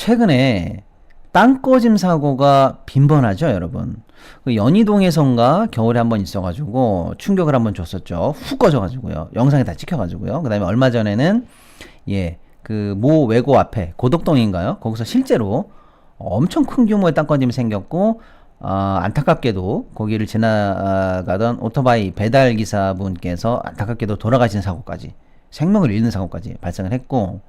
최근에 땅꺼짐 사고가 빈번하죠, 여러분. 그 연희동에선가 겨울에 한번 있어가지고 충격을 한번 줬었죠. 훅 꺼져가지고요. 영상에 다 찍혀가지고요. 그 다음에 얼마 전에는 그 모 외고 앞에 고덕동인가요? 거기서 실제로 엄청 큰 규모의 땅꺼짐이 생겼고 안타깝게도 거기를 지나가던 오토바이 배달 기사분께서 안타깝게도 돌아가신 사고까지, 생명을 잃는 사고까지 발생을 했고,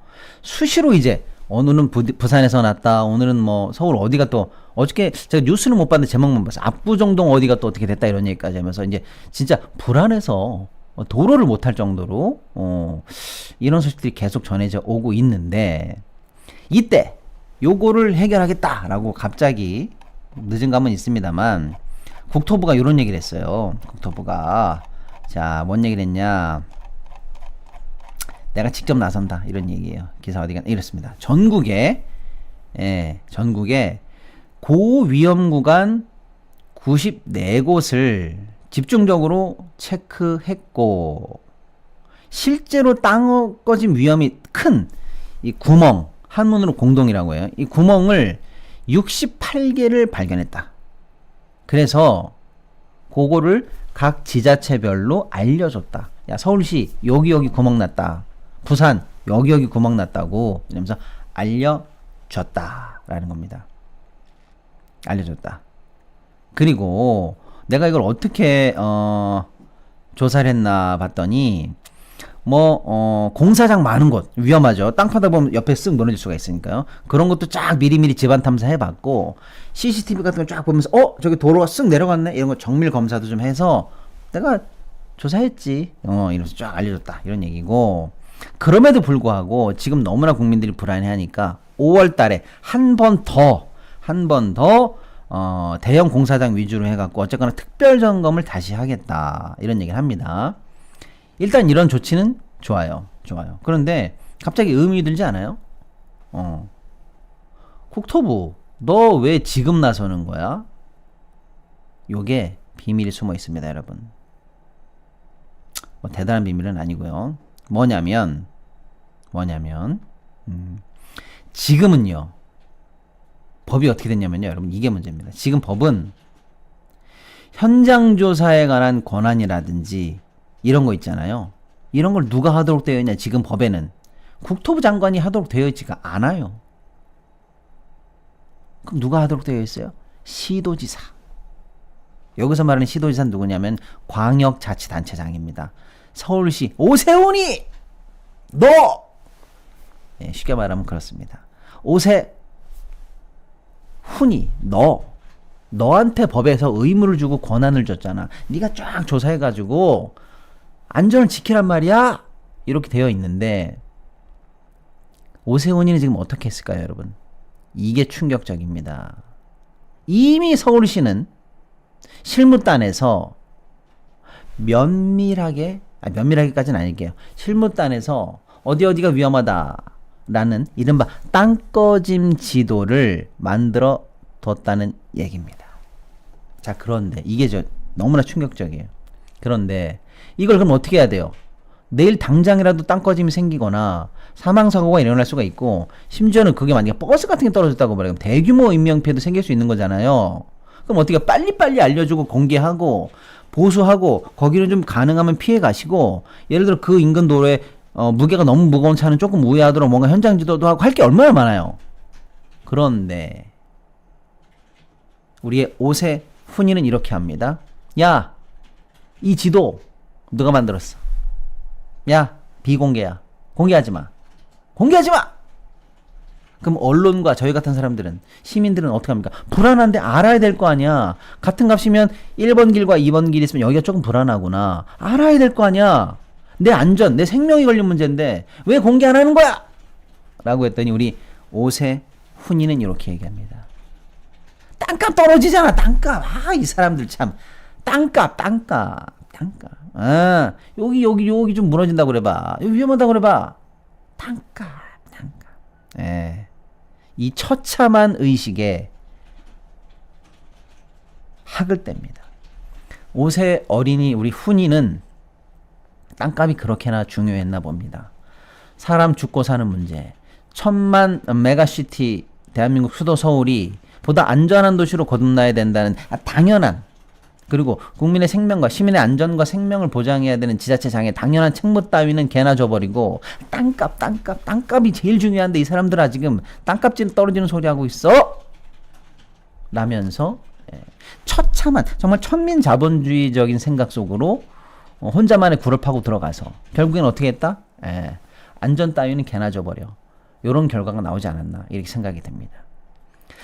수시로 이제 오늘은 부산에서 났다, 오늘은 뭐 서울 어디가 또, 어저께 제가 뉴스는 못 봤는데 제목만 봤어요. 압구정동 어디가 또 어떻게 됐다 이런 얘기까지 하면서 이제 진짜 불안해서 도로를 못 할 정도로 이런 소식들이 계속 전해져 오고 있는데, 이때 요거를 해결하겠다라고 갑자기, 늦은 감은 있습니다만, 국토부가 이런 얘기를 했어요. 국토부가 자, 뭔 얘기를 했냐, 내가 직접 나선다 이런 얘기예요. 기사 어디가 이렇습니다. 전국에 고위험 구간 94곳을 집중적으로 체크했고, 실제로 땅꺼짐 위험이 큰 이 구멍, 한문으로 공동이라고 해요. 이 구멍을 68개를 발견했다. 그래서 그거를 각 지자체별로 알려줬다. 야, 서울시 여기 구멍 났다, 부산 여기 구멍 났다고 이러면서 알려줬다라는 겁니다. 알려줬다. 그리고 내가 이걸 어떻게 조사를 했나 봤더니, 공사장 많은 곳 위험하죠. 땅 파다 보면 옆에 쓱 무너질 수가 있으니까요. 그런 것도 쫙 미리미리 집안 탐사해봤고, CCTV 같은 거 쫙 보면서 저기 도로가 쓱 내려갔네 이런 거 정밀 검사도 좀 해서 내가 조사했지. 이러면서 쫙 알려줬다 이런 얘기고, 그럼에도 불구하고 지금 너무나 국민들이 불안해하니까 5월달에 한 번 더 대형 공사장 위주로 해갖고 어쨌거나 특별 점검을 다시 하겠다 이런 얘기를 합니다. 일단 이런 조치는 좋아요. 그런데 갑자기 의문이 들지 않아요? 국토부, 너 왜 지금 나서는 거야? 요게 비밀이 숨어 있습니다, 여러분. 뭐 대단한 비밀은 아니고요. 뭐냐면 지금은요, 법이 어떻게 됐냐면요, 여러분, 이게 문제입니다. 지금 법은 현장 조사에 관한 권한이라든지 이런 거 있잖아요. 이런 걸 누가 하도록 되어 있냐? 지금 법에는 국토부 장관이 하도록 되어 있지가 않아요. 그럼 누가 하도록 되어 있어요? 시도지사. 여기서 말하는 시도지사는 누구냐면 광역자치단체장입니다. 서울시 오세훈이 너! 쉽게 말하면 그렇습니다. 오세훈이 너한테 법에서 의무를 주고 권한을 줬잖아. 네가 쫙 조사해가지고 안전을 지키란 말이야. 이렇게 되어 있는데, 오세훈이는 지금 어떻게 했을까요, 여러분? 이게 충격적입니다. 이미 서울시는 실무단에서 면밀하게까지는 아닐게요. 실무단에서 어디가 위험하다라는 이른바 땅꺼짐 지도를 만들어 뒀다는 얘기입니다. 자, 그런데 이게 너무나 충격적이에요. 그런데 이걸 그럼 어떻게 해야 돼요? 내일 당장이라도 땅꺼짐이 생기거나 사망사고가 일어날 수가 있고, 심지어는 그게 만약에 버스 같은 게 떨어졌다고 말하면 대규모 인명피해도 생길 수 있는 거잖아요. 그럼 어떻게 빨리빨리 알려주고 공개하고 보수하고, 거기는 좀 가능하면 피해 가시고, 예를 들어 그 인근 도로에 무게가 너무 무거운 차는 조금 우회하도록 뭔가 현장 지도도 하고 할 게 얼마나 많아요. 그런데 우리의 오세훈이는 이렇게 합니다. 야, 이 지도 누가 만들었어? 야, 비공개야. 공개하지 마. 그럼 언론과 저희 같은 사람들은, 시민들은 어떻게 합니까? 불안한데 알아야 될 거 아니야. 같은 값이면 1번 길과 2번 길 있으면 여기가 조금 불안하구나. 알아야 될 거 아니야. 내 안전, 내 생명이 걸린 문제인데 왜 공개 안 하는 거야? 라고 했더니 우리 오세훈이는 이렇게 얘기합니다. 땅값 떨어지잖아, 땅값. 이 사람들 참. 땅값. 여기 좀 무너진다고 그래봐. 여기 위험하다고 그래봐. 땅값. 이 처참한 의식에 학을 뗍니다. 오세 어린이 우리 훈이는 땅값이 그렇게나 중요했나 봅니다. 사람 죽고 사는 문제, 1000만 메가시티 대한민국 수도 서울이 보다 안전한 도시로 거듭나야 된다는 당연한, 그리고 국민의 생명과 시민의 안전과 생명을 보장해야 되는 지자체장의 당연한 책무 따위는 개나 줘버리고 땅값이 제일 중요한데 이 사람들아 지금 땅값 떨어지는 소리 하고 있어 라면서 처참한 정말 천민 자본주의적인 생각 속으로 혼자만의 굴을 파고 들어가서 결국엔 어떻게 했다? 안전 따위는 개나 줘버려. 이런 결과가 나오지 않았나 이렇게 생각이 됩니다.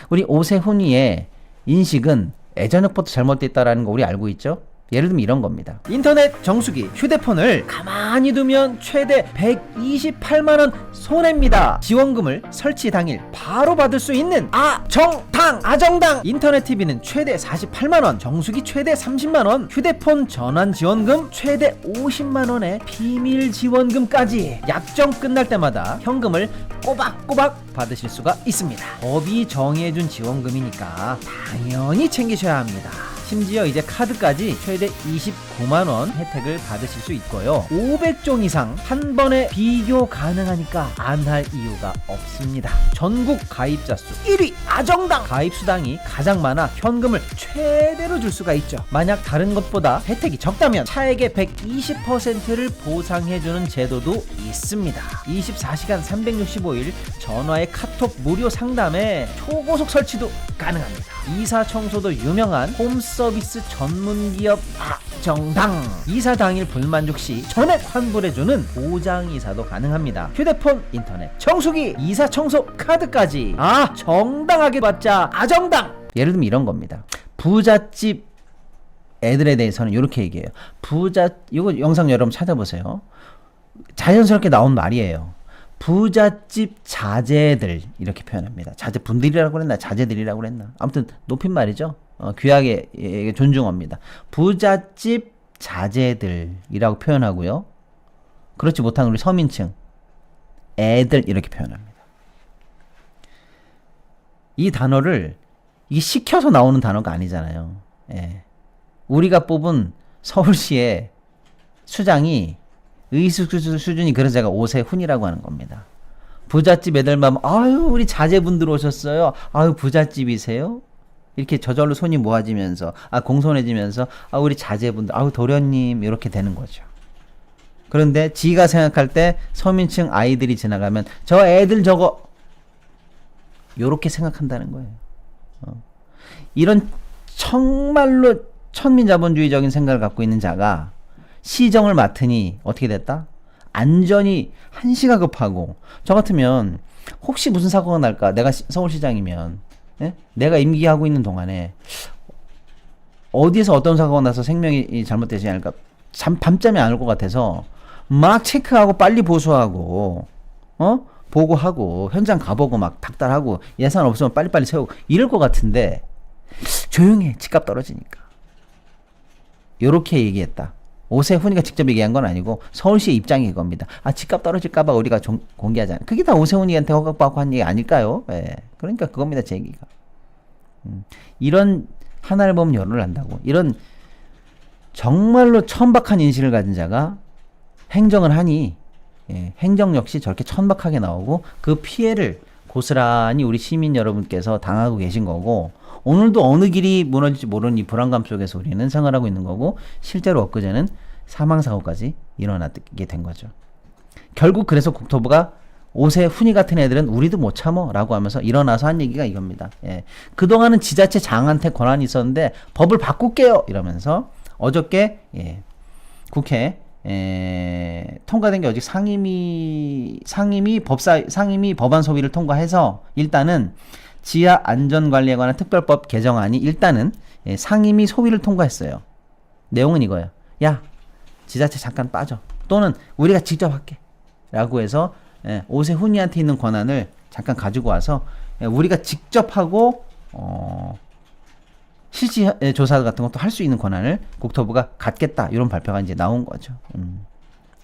우리 오세훈이의 인식은 예전역부터 잘못됐다라는 거 우리 알고 있죠? 예를 들면 이런 겁니다. 인터넷 정수기, 휴대폰을 가만히 두면 최대 128만원 손해입니다. 지원금을 설치 당일 바로 받을 수 있는 아정당! 인터넷 TV는 최대 48만원, 정수기 최대 30만원, 휴대폰 전환 지원금 최대 50만원의 비밀 지원금까지 약정 끝날 때마다 현금을 꼬박꼬박 받으실 수가 있습니다. 법이 정해준 지원금이니까 당연히 챙기셔야 합니다. 심지어 이제 카드까지 최대 29만원 혜택을 받으실 수 있고요. 500종 이상 한 번에 비교 가능하니까 안 할 이유가 없습니다. 전국 가입자 수 1위 아정당! 가입 수당이 가장 많아 현금을 최대로 줄 수가 있죠. 만약 다른 것보다 혜택이 적다면 차액의 120%를 보상해주는 제도도 있습니다. 24시간 365일 전화의 카톡 무료 상담에 초고속 설치도 가능합니다. 이사 청소도 유명한 홈서비스 전문기업 아정당. 이사 당일 불만족 시 전액 환불해주는 보장이사도 가능합니다. 휴대폰, 인터넷, 정수기, 이사 청소 카드까지 정당하게 받자 아정당. 예를 들면 이런 겁니다. 부잣집 애들에 대해서는 이렇게 얘기해요. 이거 영상 여러분 찾아보세요. 자연스럽게 나온 말이에요. 부잣집 자제들 이렇게 표현합니다. 자제분들이라고 그랬나 자제들이라고 그랬나 아무튼 높임말이죠. 귀하게 존중합니다. 부잣집 자제들이라고 표현하고요. 그렇지 못한 우리 서민층 애들 이렇게 표현합니다. 이 단어를 이게 시켜서 나오는 단어가 아니잖아요. 우리가 뽑은 서울시의 수장이 의식 수준이 그래서 제가 오세훈이라고 하는 겁니다. 부잣집 애들만 아유 우리 자제분들 오셨어요. 아유 부잣집이세요? 이렇게 저절로 손이 모아지면서 공손해지면서 우리 자제분들 도련님 이렇게 되는 거죠. 그런데 지가 생각할 때 서민층 아이들이 지나가면 저 애들 저거 요렇게 생각한다는 거예요. 이런 정말로 천민자본주의적인 생각을 갖고 있는 자가 시정을 맡으니 어떻게 됐다? 안전이 한시가 급하고 저 같으면 혹시 무슨 사고가 날까? 내가 서울시장이면 내가 임기하고 있는 동안에 어디에서 어떤 사고가 나서 생명이 잘못되지 않을까? 밤잠이 안 올 것 같아서 막 체크하고 빨리 보수하고 보고하고 현장 가보고 막 닥달하고 예산 없으면 빨리빨리 세우고 이럴 것 같은데 조용해. 집값 떨어지니까. 요렇게 얘기했다. 오세훈이가 직접 얘기한 건 아니고 서울시의 입장이 이겁니다. 집값 떨어질까봐 우리가 공개하잖아요. 그게 다 오세훈이한테 허락받고 한 얘기 아닐까요? 그러니까 그겁니다. 제 얘기가. 이런 하나를 보면 열을 한다고. 이런 정말로 천박한 인식을 가진 자가 행정을 하니 행정 역시 저렇게 천박하게 나오고 그 피해를 고스란히 우리 시민 여러분께서 당하고 계신 거고 오늘도 어느 길이 무너질지 모르는 이 불안감 속에서 우리는 생활하고 있는 거고 실제로 엊그제는 사망사고까지 일어나게 된 거죠. 결국 그래서 국토부가 오세훈이 같은 애들은 우리도 못 참어 라고 하면서 일어나서 한 얘기가 이겁니다. 그동안은 지자체장한테 권한이 있었는데 법을 바꿀게요 이러면서 어저께 국회 통과된 게 어제 상임위 법안 소위를 통과해서 일단은 지하 안전관리에 관한 특별법 개정안이 일단은 상임위 소위를 통과했어요. 내용은 이거예요. 야, 지자체 잠깐 빠져. 또는 우리가 직접 할게. 라고 해서 오세훈이한테 있는 권한을 잠깐 가지고 와서 우리가 직접 하고 실지 조사 같은 것도 할 수 있는 권한을 국토부가 갖겠다. 이런 발표가 이제 나온 거죠.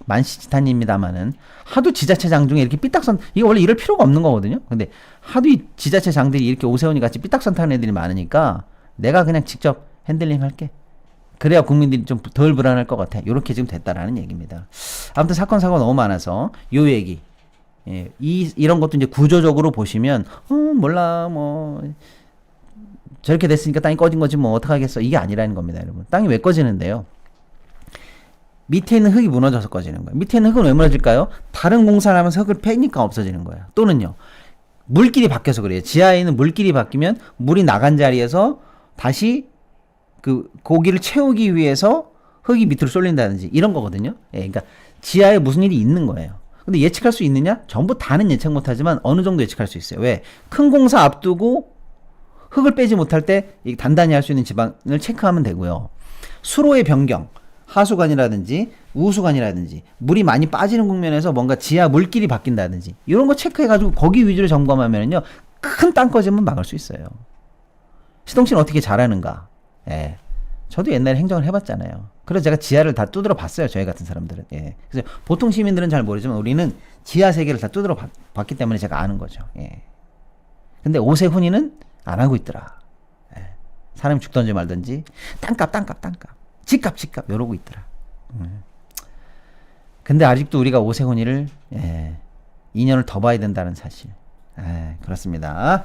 만시지탄입니다만은 하도 지자체장 중에 이렇게 삐딱선 이게 원래 이럴 필요가 없는 거거든요. 근데 하도 이 지자체장들이 이렇게 오세훈이 같이 삐딱선 타는 애들이 많으니까 내가 그냥 직접 핸들링 할게. 그래야 국민들이 좀 덜 불안할 것 같아. 이렇게 지금 됐다라는 얘기입니다. 아무튼 사건 사고가 너무 많아서 요 얘기 예, 이런 것도 이제 구조적으로 보시면, 몰라, 뭐, 저렇게 됐으니까 땅이 꺼진 거지, 뭐, 어떡하겠어. 이게 아니라는 겁니다, 여러분. 땅이 왜 꺼지는데요? 밑에 있는 흙이 무너져서 꺼지는 거예요. 밑에 있는 흙은 왜 무너질까요? 다른 공사를 하면서 흙을 패니까 없어지는 거예요. 또는요, 물길이 바뀌어서 그래요. 지하에 있는 물길이 바뀌면 물이 나간 자리에서 다시 그 고기를 채우기 위해서 흙이 밑으로 쏠린다든지 이런 거거든요. 예, 그러니까 지하에 무슨 일이 있는 거예요. 근데 예측할 수 있느냐? 전부 다는 예측 못하지만 어느 정도 예측할 수 있어요. 왜? 큰 공사 앞두고 흙을 빼지 못할 때 단단히 할 수 있는 지방을 체크하면 되고요. 수로의 변경, 하수관이라든지 우수관이라든지 물이 많이 빠지는 국면에서 뭔가 지하 물길이 바뀐다든지 이런 거 체크해가지고 거기 위주로 점검하면은요 큰 땅 꺼짐은 막을 수 있어요. 시동 씨는 어떻게 잘하는가? 예. 저도 옛날에 행정을 해봤잖아요. 그래서 제가 지하를 다 두드려 봤어요. 저희 같은 사람들은. 예. 그래서 보통 시민들은 잘 모르지만 우리는 지하 세계를 다 두드려 봤기 때문에 제가 아는 거죠. 예. 근데 오세훈이는 안 하고 있더라. 예. 사람이 죽던지 말던지 땅값 집값 이러고 있더라. 근데 아직도 우리가 오세훈이를 2년을 더 봐야 된다는 사실. 그렇습니다.